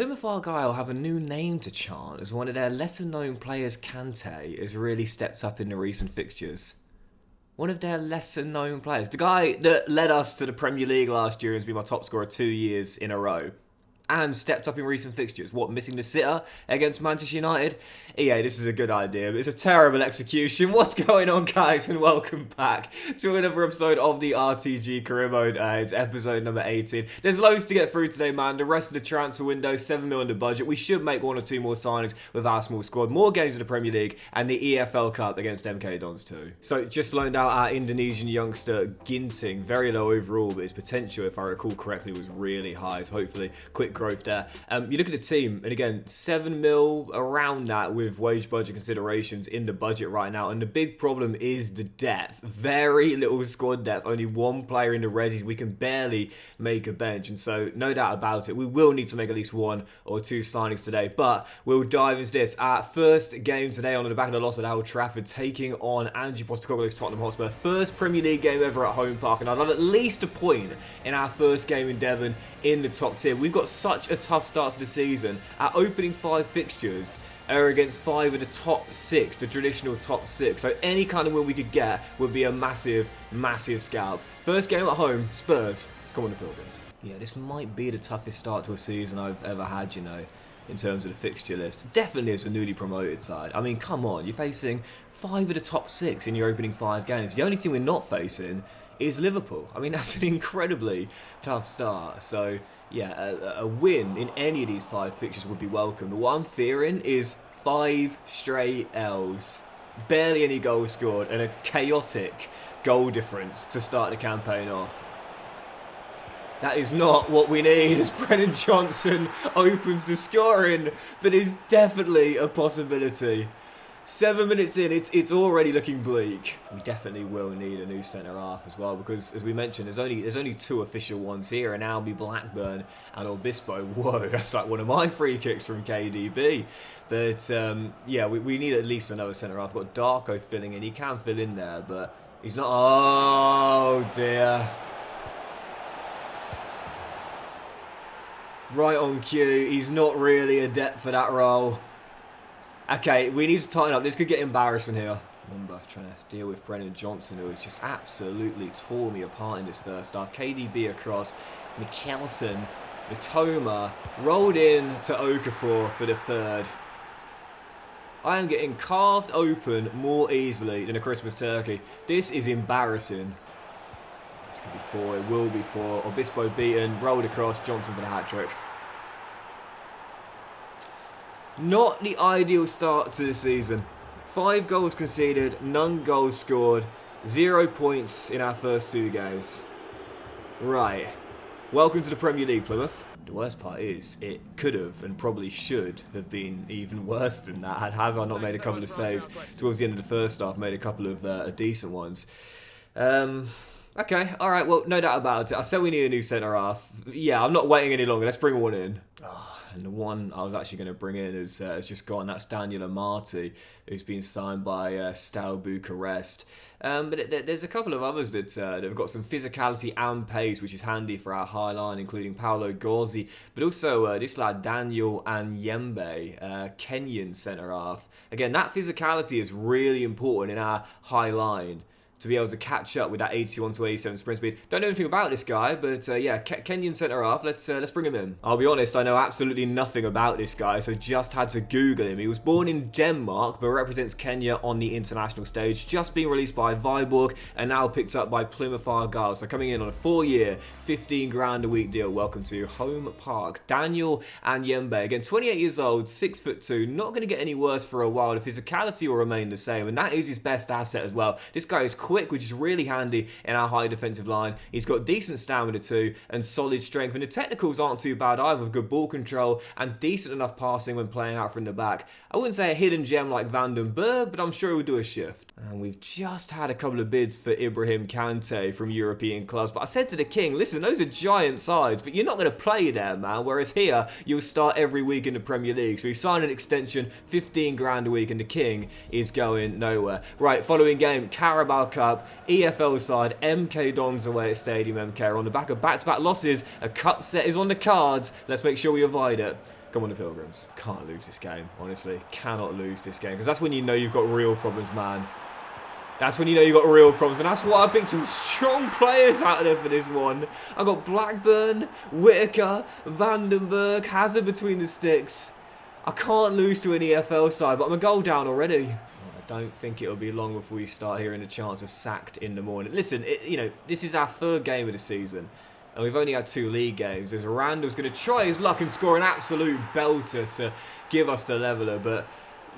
Plymouth Argyle have a new name to chant as one of their lesser known players, Kante, has really stepped up in the recent fixtures. One of their lesser known players. The guy that led us to the Premier League last year and has been my top scorer 2 years in a row. And stepped up in recent fixtures. What, missing the sitter against Manchester United? EA, this is a good idea, but it's a terrible execution. What's going on, guys? And welcome back to another episode of the RTG Career Mode. It's episode number 18. There's loads to get through today, man. The rest of the transfer window, 7 mil under budget. We should make 1 or 2 more signings with our small squad. More games in the Premier League and the EFL Cup against MK Dons too. So, just loaned out our Indonesian youngster, Ginting. Very low overall, but his potential, if I recall correctly, was really high. So, hopefully, quick growth there. You look at the team, and again, 7 mil around that with wage budget considerations in the budget right now. And the big problem is the depth. Very little squad depth. Only 1 player in the resis. We can barely make a bench. And so, no doubt about it, we will need to make at least 1 or 2 signings today. But we'll dive into this. Our first game today on the back of the loss at Old Trafford, taking on Ange Postecoglou's Tottenham Hotspur. First Premier League game ever at home park. And I'd love at least a point in our first game in Devon in the top tier. We've got such a tough start to the season. Our opening 5 fixtures are against 5 of the top 6, the traditional top 6. So any kind of win we could get would be a massive, massive scalp. First game at home, Spurs. Come on, the Pilgrims. Yeah, this might be the toughest start to a season I've ever had, you know, in terms of the fixture list. Definitely as a newly promoted side. I mean, come on, you're facing 5 of the top 6 in your opening 5 games. The only team we're not facing is Liverpool. I mean, that's an incredibly tough start. So, yeah, a win in any of these 5 fixtures would be welcome. But what I'm fearing is 5 straight L's. Barely any goals scored and a chaotic goal difference to start the campaign off. That is not what we need as Brennan Johnson opens the scoring, but is definitely a possibility. 7 minutes in, it's already looking bleak. We definitely will need a new centre-half as well, because as we mentioned, there's only 2 official ones here, and Albi Blackburn and Obispo. Whoa, that's like one of my free kicks from KDB. But yeah, we need at least another centre-half. We've got Darko filling in. He can fill in there, but he's not. Oh dear. Right on cue. He's not really adept for that role. Okay, we need to tighten up. This could get embarrassing here. Remember, trying to deal with Brennan Johnson, who has just absolutely tore me apart in this first half. KDB across, Mikkelsen, Matoma, rolled in to Okafor for the third. I am getting carved open more easily than a Christmas turkey. This is embarrassing. This could be 4, it will be 4. Obispo beaten, rolled across, Johnson for the hat-trick. Not the ideal start to the season. 5 goals conceded, none goals scored, 0 points in our first 2 games. Right. Welcome to the Premier League, Plymouth. The worst part is, it could have and probably should have been even worse than that had Hazard not made a couple of saves towards the end of the first half, made a couple of decent ones. Okay, alright, well, no doubt about it. I said we need a new centre-half. Yeah, I'm not waiting any longer. Let's bring one in. And the one I was actually going to bring in has just gone. That's Daniel Amati, who's been signed by Steaua Bucharest. But there's a couple of others that have got some physicality and pace, which is handy for our high line, including Paolo Gozzi, but also this lad Daniel Anyembe, Kenyan centre-half. Again, that physicality is really important in our high line, to be able to catch up with that 81 to 87 sprint speed. Don't know anything about this guy, but yeah, Kenyan centre-half, let's bring him in. I'll be honest, I know absolutely nothing about this guy, so just had to Google him. He was born in Denmark, but represents Kenya on the international stage, just been released by Viborg, and now picked up by Plymouth Argyle. So coming in on a 4-year, 15 grand a week deal. Welcome to home park. Daniel Anyembe, again, 28 years old, 6'2", not going to get any worse for a while. The physicality will remain the same, and that is his best asset as well. This guy is quick, which is really handy in our high defensive line. He's got decent stamina too and solid strength, and the technicals aren't too bad either, with good ball control and decent enough passing when playing out from the back. I wouldn't say a hidden gem like Van den Berg, but I'm sure he'll do a shift. And we've just had a couple of bids for Ibrahim Kante from European clubs, but I said to the King, listen, those are giant sides, but you're not going to play there, man, whereas here, you'll start every week in the Premier League. So he signed an extension, 15 grand a week, and the King is going nowhere. Right, following game, Carabao Cup, EFL side, MK Dons away at Stadium MK. On the back of back-to-back losses, a cup set is on the cards. Let's make sure we avoid it. Come on, the Pilgrims. Can't lose this game, honestly. Cannot lose this game. Because that's when you know you've got real problems, man. That's when you know you've got real problems. And that's why I picked some strong players out of there for this one. I got Blackburn, Whittaker, Vandenberg, Hazard between the sticks. I can't lose to an EFL side, but I'm a goal down already. I don't think it'll be long before we start hearing the chants of sacked in the morning. Listen, you know, this is our third game of the season. And we've only had 2 league games. As Randall's going to try his luck and score an absolute belter to give us the leveller. But,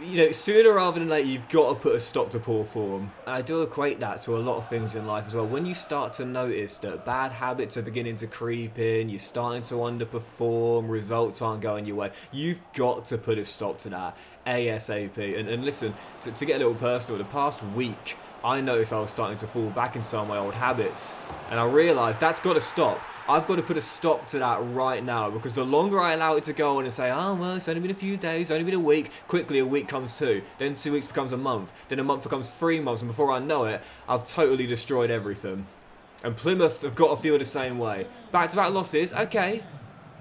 you know, sooner rather than later, you've got to put a stop to poor form. And I do equate that to a lot of things in life as well. When you start to notice that bad habits are beginning to creep in, you're starting to underperform, results aren't going your way, you've got to put a stop to that ASAP. And listen, to get a little personal, the past week, I noticed I was starting to fall back in some of my old habits. And I realised that's got to stop. I've got to put a stop to that right now, because the longer I allow it to go on and say, oh, well, it's only been a few days, only been a week, quickly a week comes 2, then 2 weeks becomes a month, then a month becomes 3 months, and before I know it, I've totally destroyed everything. And Plymouth have got to feel the same way. Back-to-back losses, okay,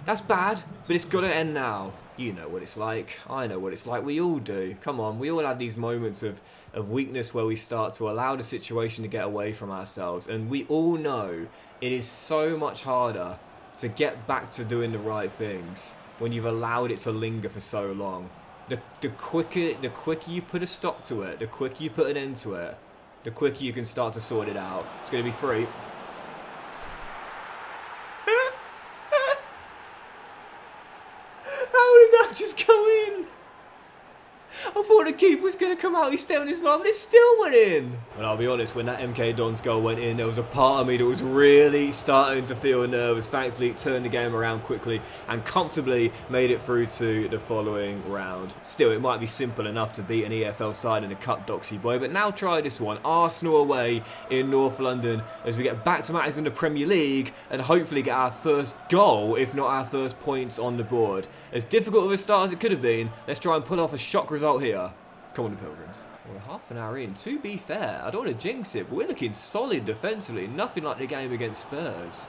that's bad, but it's got to end now. You know what it's like. I know what it's like. We all do. Come on, we all have these moments of weakness where we start to allow the situation to get away from ourselves. And we all know it is so much harder to get back to doing the right things when you've allowed it to linger for so long. The quicker you put a stop to it, the quicker you put an end to it, the quicker you can start to sort it out. It's going to be free. How did that just go in? I thought the keeper was going to come out, he stayed on his line, but it still went in. And I'll be honest, when that MK Dons goal went in, there was a part of me that was really starting to feel nervous. Thankfully, it turned the game around quickly and comfortably made it through to the following round. Still, it might be simple enough to beat an EFL side in a cup, Doxy boy, but now try this one. Arsenal away in North London as we get back to matters in the Premier League and hopefully get our first goal, if not our first points on the board. As difficult of a start as it could have been, let's try and pull off a shock result here. Come on, the Pilgrims. We're half an hour in. To be fair, I don't want to jinx it, but we're looking solid defensively. Nothing like the game against Spurs.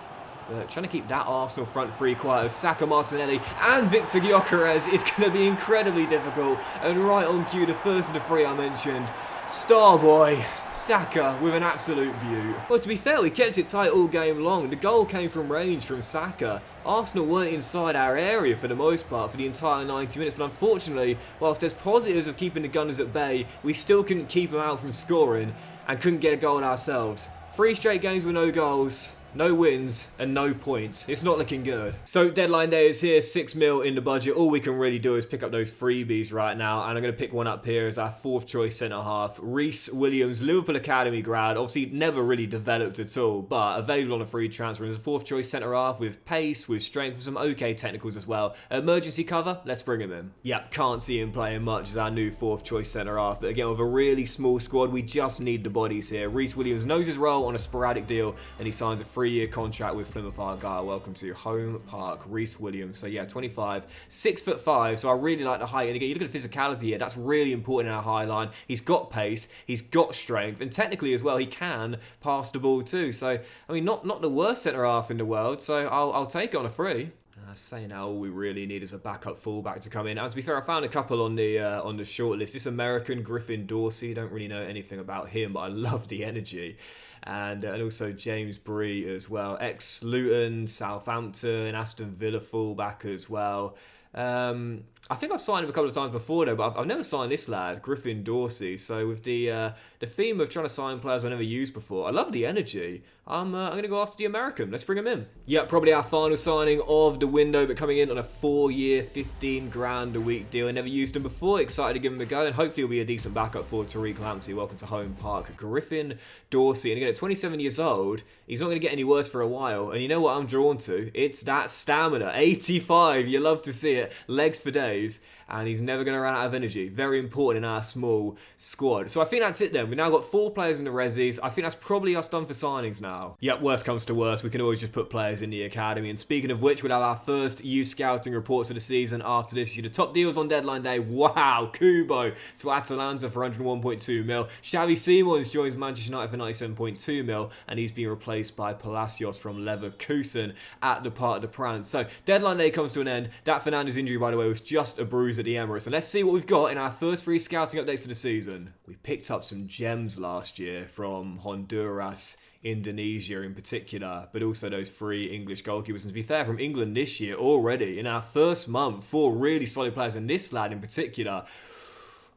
Trying to keep that Arsenal front three quiet of Saka, Martinelli and Victor Gyökeres is going to be incredibly difficult. And right on cue, the first of the 3 I mentioned. Starboy, Saka with an absolute beaut. Well, to be fair, we kept it tight all game long. The goal came from range from Saka. Arsenal weren't inside our area for the most part for the entire 90 minutes, but unfortunately, whilst there's positives of keeping the Gunners at bay, we still couldn't keep them out from scoring and couldn't get a goal ourselves. 3 straight games with no goals. No wins and no points. It's not looking good. So deadline day is here, 6 mil in the budget. All we can really do is pick up those freebies right now. And I'm going to pick one up here as our 4th choice centre-half. Reece Williams, Liverpool Academy grad. Obviously never really developed at all, but available on a free transfer. As a 4th choice centre-half with pace, with strength, with some okay technicals as well. Emergency cover, let's bring him in. Yep, can't see him playing much as our new 4th choice centre-half. But again, with a really small squad, we just need the bodies here. Reece Williams knows his role on a sporadic deal and he signs a 3-year contract with Plymouth Argyle. Welcome to Home Park, Reece Williams. So yeah, 25, 6'5", so I really like the height. And again, you look at the physicality here, that's really important in our high line. He's got pace, he's got strength, and technically as well, he can pass the ball too. So, I mean, not the worst centre-half in the world, so I'll take it on a free. Saying now all we really need is a backup fullback to come in. And to be fair, I found a couple on the shortlist. This American, Griffin Dorsey, don't really know anything about him, but I love the energy. And also James Bree as well. Ex-Luton, Southampton, Aston Villa fullback as well. I think I've signed him a couple of times before though, but I've never signed this lad, Griffin Dorsey. So with the theme of trying to sign players I've never used before, I love the energy. I'm going to go after the American. Let's bring him in. Yeah, probably our final signing of the window, but coming in on a 4-year, 15 grand a week deal. I never used him before. Excited to give him a go, and hopefully he'll be a decent backup for Tariq Lamptey. Welcome to Home Park, Griffin Dorsey. And again, at 27 years old, he's not going to get any worse for a while. And you know what I'm drawn to? It's that stamina. 85. You love to see it. Legs for days. And he's never going to run out of energy. Very important in our small squad. So I think that's it then. We've now got 4 players in the resis. I think that's probably us done for signings now. now. Yep, worst comes to worst, we can always just put players in the academy. And speaking of which, we'll have our first youth scouting reports of the season after this. The top deals on deadline day. Wow, Kubo to Atalanta for 101.2 mil. Xavi Simons joins Manchester United for 97.2 mil, and he's been replaced by Palacios from Leverkusen at the Parc des Princes. So deadline day comes to an end. That Fernandes injury, by the way, was just a bruise at the Emirates. And let's see what we've got in our first 3 scouting updates of the season. We picked up some gems last year from Honduras, Indonesia in particular, but also those 3 English goalkeepers. And to be fair, from England this year already, in our first month, 4 really solid players, and this lad in particular,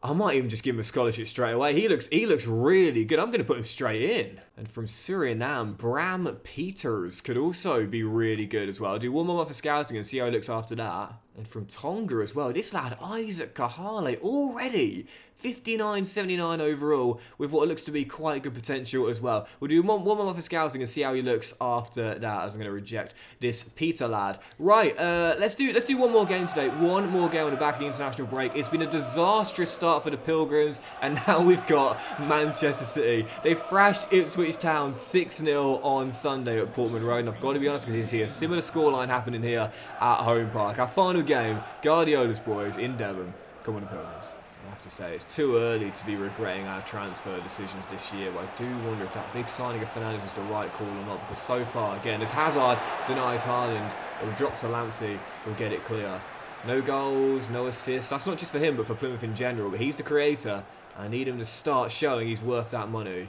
I might even just give him a scholarship straight away. He looks really good. I'm going to put him straight in. And from Suriname, Bram Peters could also be really good as well. I'll do one more month of scouting and see how he looks after that. And from Tonga as well, this lad, Isaac Kahale, already 59.79 overall, with what looks to be quite good potential as well. We'll do one more month of scouting and see how he looks after that, as I'm going to reject this Peter lad. Right, let's do one more game today. One more game on the back of the international break. It's been a disastrous start for the Pilgrims, and now we've got Manchester City. They thrashed Ipswich Town 6-0 on Sunday at Portman Road, and I've got to be honest, because you see a similar scoreline happening here at Home Park. Our final game, Guardiola's boys in Devon. Come on, the Pilgrims. I have to say, it's too early to be regretting our transfer decisions this year, but I do wonder if that big signing of Fernandes was the right call or not, because so far, again, as Hazard denies Haaland, it will drop to Lamptey, we'll get it clear. No goals, no assists. That's not just for him, but for Plymouth in general, but he's the creator. I need him to start showing he's worth that money.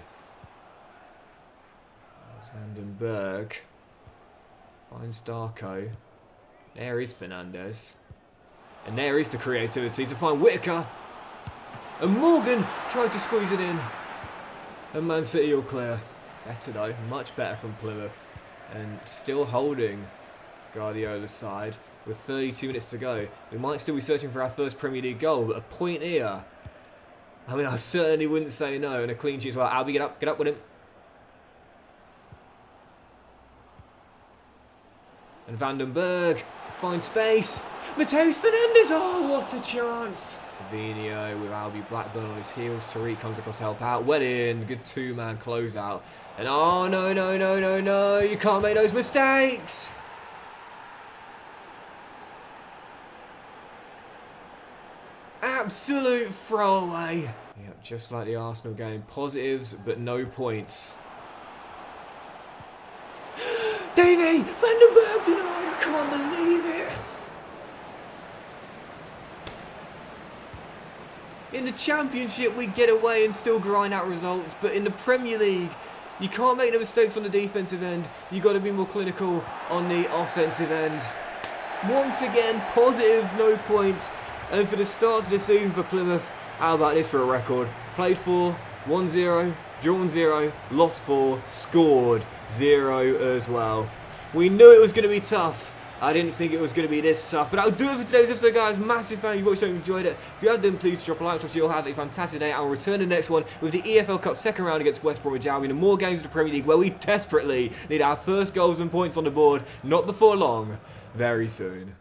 There's Vandenberg. Finds Darko. There is Fernandes. And there is the creativity to find Whittaker. And Morgan tried to squeeze it in. And Man City all clear. Better though, much better from Plymouth. And still holding Guardiola's side with 32 minutes to go. We might still be searching for our first Premier League goal, but a point here. I mean, I certainly wouldn't say no. And a clean sheet as well. Albie, get up with him. And Vandenberg finds space. Mateus Fernandes, oh, what a chance. Savinho with Albie Blackburn on his heels. Tariq comes across to help out. Well in, good 2-man closeout. And oh, no, you can't make those mistakes. Absolute throwaway. Yep, just like the Arsenal game. Positives, but no points. Davey! Vandenberg denied! I can't believe it! In the Championship, we get away and still grind out results, but in the Premier League, you can't make the mistakes on the defensive end. You've got to be more clinical on the offensive end. Once again, positives, no points. And for the start of the season for Plymouth, how about this for a record? Played 4, 1-0, drawn 0, lost 4, scored 0 as well. We knew it was going to be tough. I didn't think it was going to be this tough. But that'll do it for today's episode, guys. Massive fan. You've watched it, enjoyed it. If you have done, please drop a like. Trust you'll have a fantastic day. I'll return the next one with the EFL Cup second round against West Bromwich Albion and more games of the Premier League where we desperately need our first goals and points on the board. Not before long. Very soon.